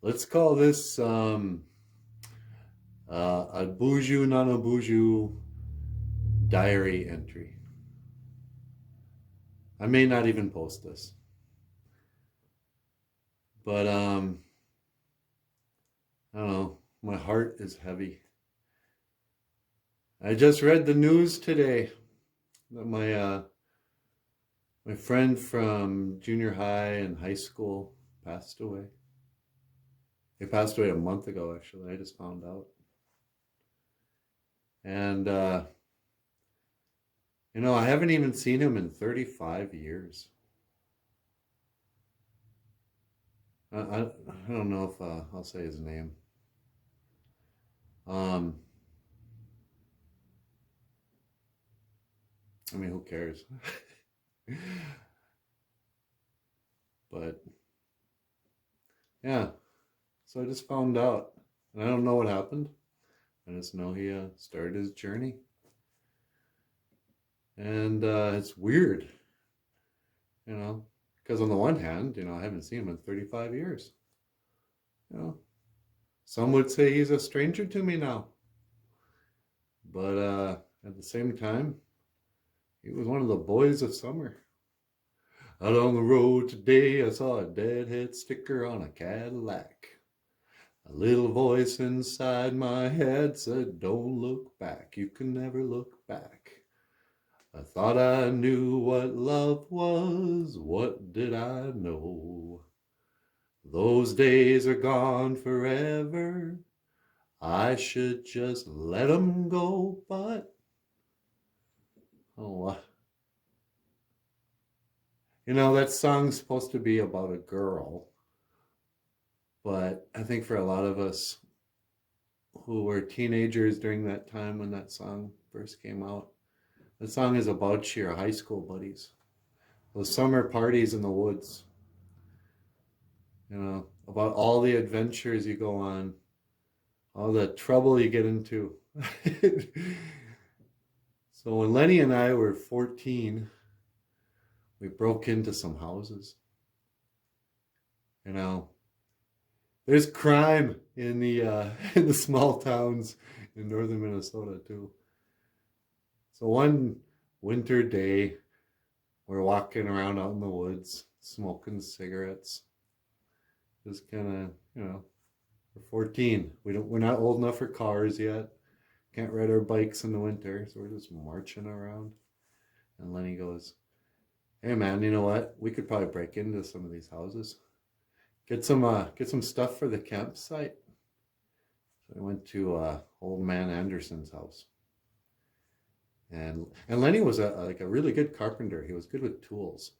Let's call this a BOOZHOO NANABOOZHOO diary entry. I may not even post this, but I don't know. My heart is heavy. I just read the news today that my friend from junior high and high school passed away. He passed away a month ago, actually. I just found out. And, I haven't even seen him in 35 years. I don't know if I'll say his name. Um, I mean, who cares? But yeah, so I just found out. And I don't know what happened. I just know he started his journey. And it's weird, because on the one hand, I haven't seen him in 35 years. You know, some would say he's a stranger to me now. But at the same time, he was one of the boys of summer. Out on the road today, I saw a deadhead sticker on a Cadillac. A little voice inside my head said, "Don't look back, you can never look back." I thought I knew what love was, what did I know? Those days are gone forever, I should just let 'em go, but, oh, that song's supposed to be about a girl, but I think for a lot of us who were teenagers during that time when that song first came out, the song is about your high school buddies, those summer parties in the woods, about all the adventures you go on, all the trouble you get into. So when Lenny and I were 14, we broke into some houses. There's crime in the in the small towns in northern Minnesota too. So one winter day, we're walking around out in the woods, smoking cigarettes. Just kind of, we're 14. We're not old enough for cars yet. Can't ride our bikes in the winter, so we're just marching around. And Lenny goes, "Hey man, you know what? We could probably break into some of these houses. Get some stuff for the campsite." So we went to old man Anderson's house. And Lenny was like a really good carpenter. He was good with tools.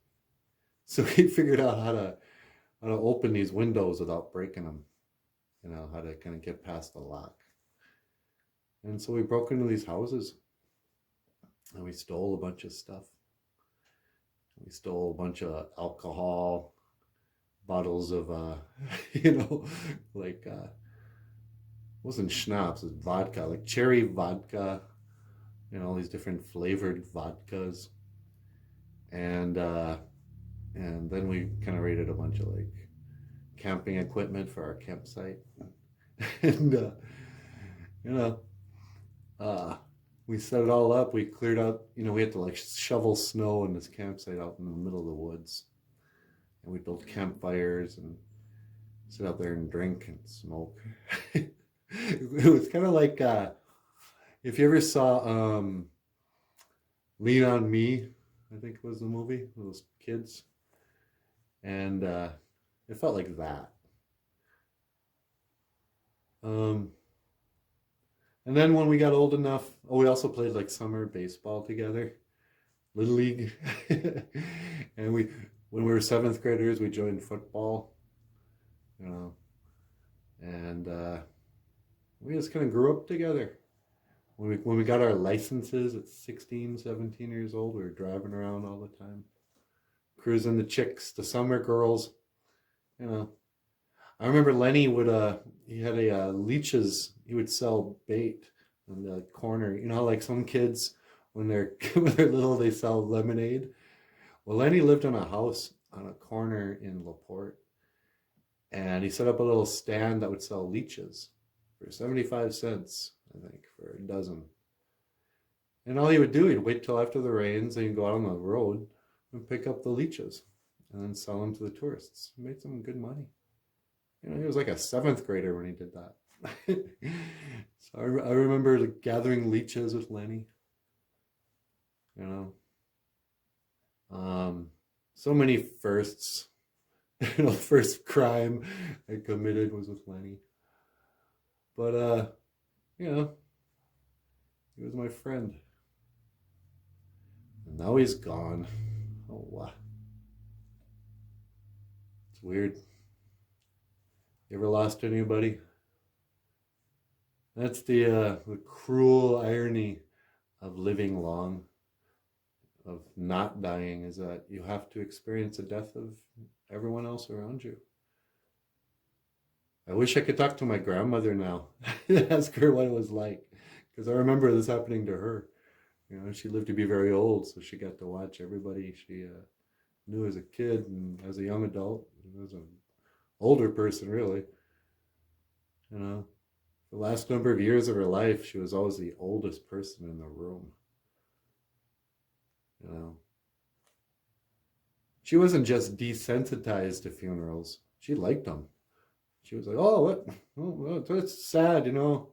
So he figured out how to open these windows without breaking them. How to kind of get past the lock. And so we broke into these houses and we stole a bunch of stuff. We stole a bunch of alcohol, bottles of, like, wasn't schnapps, it was vodka, like cherry vodka, all these different flavored vodkas. And then we kind of raided a bunch of like camping equipment for our campsite. And, we set it all up. We cleared out, we had to like shovel snow in this campsite out in the middle of the woods. And we built campfires and sit out there and drink and smoke. It was kind of like, if you ever saw Lean on Me, I think was the movie, those kids. And it felt like that. And then when we got old enough, we also played like summer baseball together, Little League. And when we were seventh graders, we joined football, and we just kind of grew up together. When we got our licenses at 16, 17 years old, we were driving around all the time, cruising the chicks, the summer girls, I remember Lenny he had a leeches. He would sell bait on the corner. How like some kids when they're when they're little they sell lemonade. Well, Lenny lived in a house on a corner in LaPorte, And he set up a little stand that would sell leeches for 75 cents, I think, for a dozen. And all he would do, he'd wait till after the rains, and he'd go out on the road and pick up the leeches and then sell them to the tourists. He made some good money. You know, he was like a 7th grader when he did that. So I remember gathering leeches with Lenny. You know, so many firsts. You know, the first crime I committed was with Lenny. But you know, he was my friend. And now he's gone. Oh wow. It's weird. You ever lost anybody? That's the cruel irony of living long, of not dying, is that you have to experience the death of everyone else around you. I wish I could talk to my grandmother now, ask her what it was like, because I remember this happening to her. You know, she lived to be very old, so she got to watch everybody she knew as a kid and as a young adult, and as an older person, really. You know, the last number of years of her life, she was always the oldest person in the room. You know, she wasn't just desensitized to funerals. She liked them. She was like, oh, what? Oh, it's sad, you know.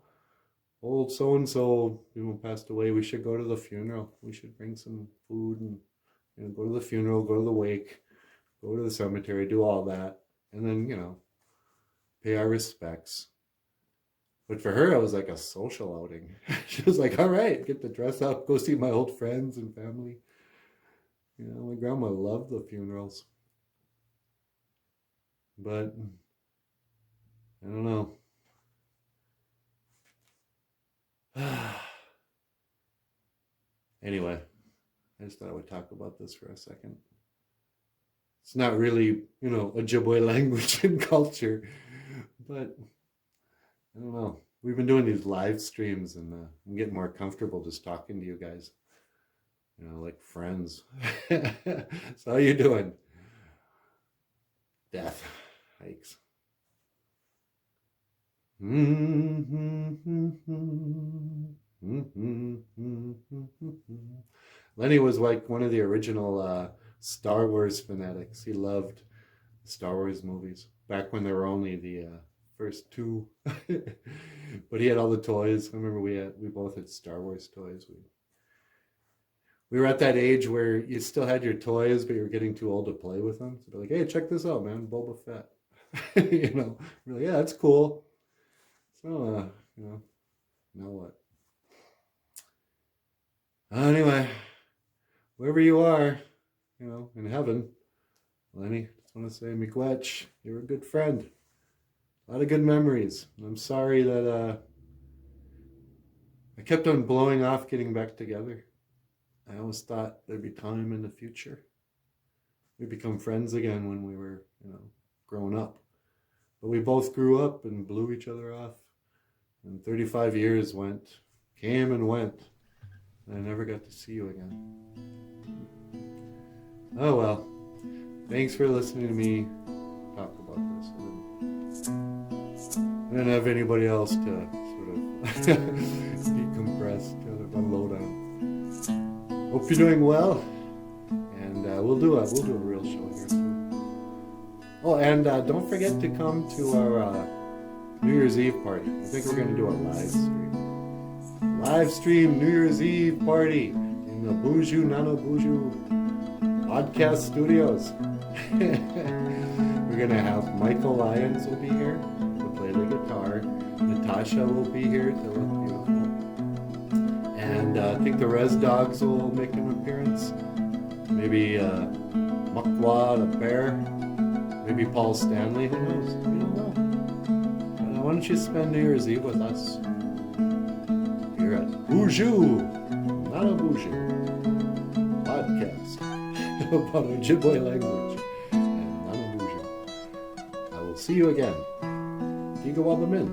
Old so-and-so, you know, passed away. We should go to the funeral. We should bring some food and, you know, go to the funeral, go to the wake, go to the cemetery, do all that. And then, you know, pay our respects. But for her, it was like a social outing. She was like, all right, get to dress up, go see my old friends and family. You know, my grandma loved the funerals. But I don't know. Anyway, I just thought I would talk about this for a second. It's not really, you know, Ojibwe language and culture, but I don't know. We've been doing these live streams, and I'm getting more comfortable just talking to you guys, you know, like friends. So how you doing? Death. Hikes. Lenny was like one of the original Star Wars fanatics. He loved Star Wars movies back when there were only the first 2. But he had all the toys. I remember we both had Star Wars toys. We were at that age where you still had your toys, but you were getting too old to play with them. So they're like, hey, check this out, man, Boba Fett. You know, we're like, yeah, that's cool. So, you know, now what? Anyway, wherever you are, you know, in heaven, Lenny, just want to say, miigwech, you're a good friend. A lot of good memories. I'm sorry that I kept on blowing off getting back together. I always thought there'd be time in the future. We'd become friends again when we were, you know, grown up. But we both grew up and blew each other off. And 35 years came and went. And I never got to see you again. Oh well. Thanks for listening to me talk about this. I didn't have anybody else to sort of decompress, to unload on. Hope you're doing well. And we'll do a real show here soon. Oh, and don't forget to come to our New Year's Eve party. I think we're going to do a live stream. Live stream New Year's Eve party in the BOOZHOO, NANABOOZHOO podcast studios. We're going to have Michael Lyons will be here to play the guitar. Natasha will be here to look beautiful. And I think the Res Dogs will make an appearance. Maybe Mukwa the bear. Maybe Paul Stanley, who knows? We don't know. Why don't you spend New Year's Eve with us? Here at BOOZHOO, NANABOOZHOO podcast about Ojibwe language and NANABOOZHOO. I will see you again. GOFUNDME.